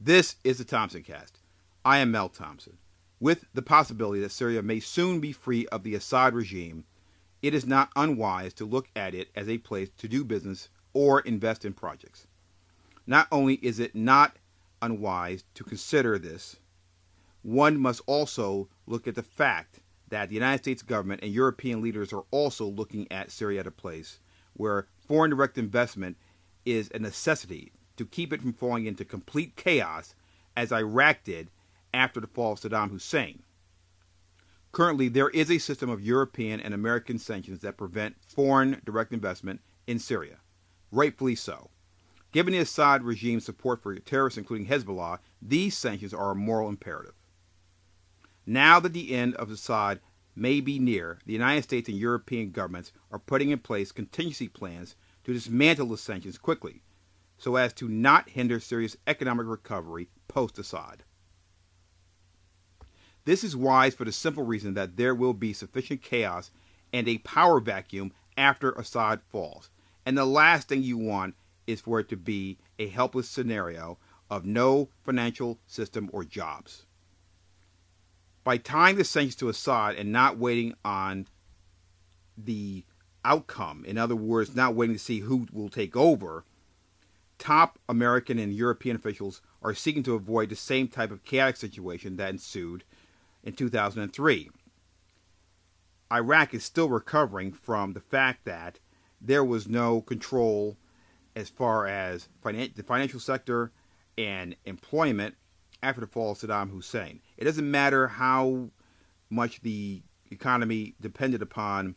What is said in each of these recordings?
This is the Thompson Cast. I am Mel Thompson. With the possibility that Syria may soon be free of the Assad regime, it is not unwise to look at it as a place to do business or invest in projects. Not only is it not unwise to consider this, one must also look at the fact that the United States government and European leaders are also looking at Syria as a place where foreign direct investment is a necessity to keep it from falling into complete chaos as Iraq did after the fall of Saddam Hussein. Currently, there is a system of European and American sanctions that prevent foreign direct investment in Syria. Rightfully so. Given the Assad regime's support for terrorists, including Hezbollah, these sanctions are a moral imperative. Now that the end of Assad may be near, the United States and European governments are putting in place contingency plans to dismantle the sanctions quickly, so as to not hinder Syria's economic recovery post-Assad. This is wise for the simple reason that there will be sufficient chaos and a power vacuum after Assad falls, and the last thing you want is for it to be a helpless scenario of no financial system or jobs. By tying the sanctions to Assad and not waiting on the outcome, in other words, not waiting to see who will take over, top American and European officials are seeking to avoid the same type of chaotic situation that ensued in 2003. Iraq is still recovering from the fact that there was no control as far as the financial sector and employment after the fall of Saddam Hussein. It doesn't matter how much the economy depended upon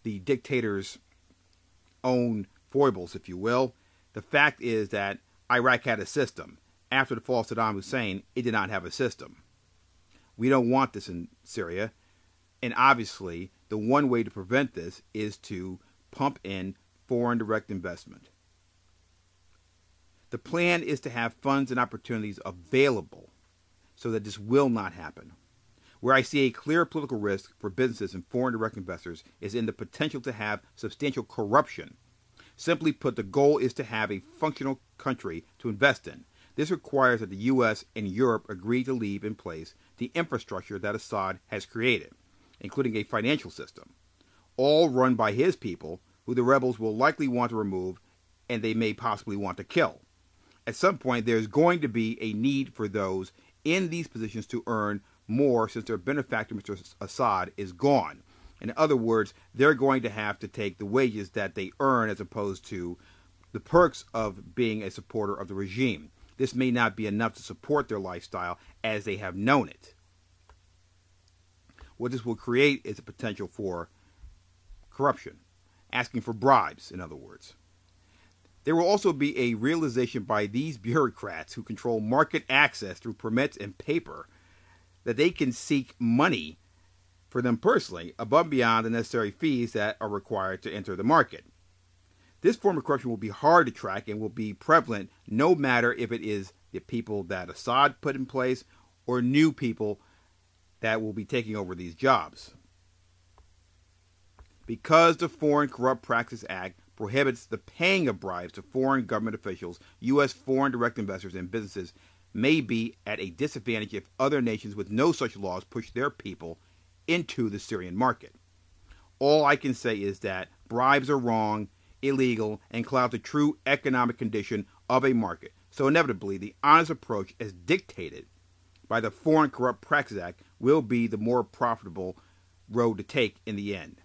the dictator's own foibles, if you will. The fact is that Iraq had a system. After the fall of Saddam Hussein, it did not have a system. We don't want this in Syria. And obviously, the one way to prevent this is to pump in foreign direct investment. The plan is to have funds and opportunities available so that this will not happen. Where I see a clear political risk for businesses and foreign direct investors is in the potential to have substantial corruption. Simply put, the goal is to have a functional country to invest in. This requires that the U.S. and Europe agree to leave in place the infrastructure that Assad has created, including a financial system, all run by his people, who the rebels will likely want to remove and they may possibly want to kill. At some point, there's going to be a need for those in these positions to earn more since their benefactor, Mr. Assad, is gone. In other words, they're going to have to take the wages that they earn as opposed to the perks of being a supporter of the regime. This may not be enough to support their lifestyle as they have known it. What this will create is a potential for corruption, asking for bribes, in other words. There will also be a realization by these bureaucrats who control market access through permits and paper that they can seek money for them personally above and beyond the necessary fees that are required to enter the market. This form of corruption will be hard to track and will be prevalent no matter if it is the people that Assad put in place or new people that will be taking over these jobs. Because the Foreign Corrupt Practices Act prohibits the paying of bribes to foreign government officials, U.S. foreign direct investors and businesses may be at a disadvantage if other nations with no such laws push their people into the Syrian market. All I can say is that bribes are wrong, illegal, and cloud the true economic condition of a market. So inevitably, the honest approach as dictated by the Foreign Corrupt Practices Act will be the more profitable road to take in the end.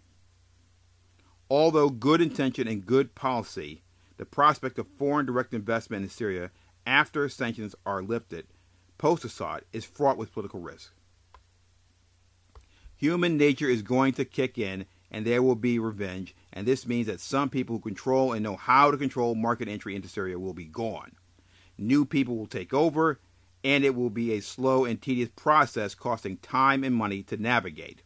Although good intention and good policy, the prospect of foreign direct investment in Syria after sanctions are lifted post-Assad is fraught with political risk. Human nature is going to kick in and there will be revenge, and this means that some people who control and know how to control market entry into Syria will be gone. New people will take over, and it will be a slow and tedious process costing time and money to navigate.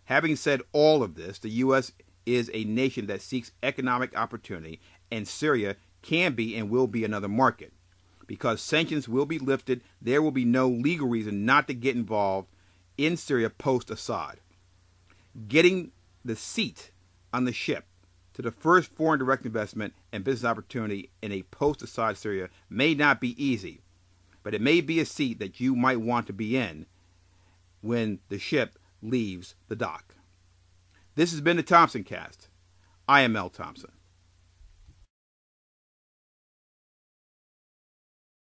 Having said all of this, the U.S. is a nation that seeks economic opportunity, and Syria can be and will be another market. Because sanctions will be lifted, there will be no legal reason not to get involved in Syria post-Assad. Getting the seat on the ship to the first foreign direct investment and business opportunity in a post-Assad Syria may not be easy, but it may be a seat that you might want to be in when the ship leaves the dock. This has been the Thompson Cast. I am Mel Thompson.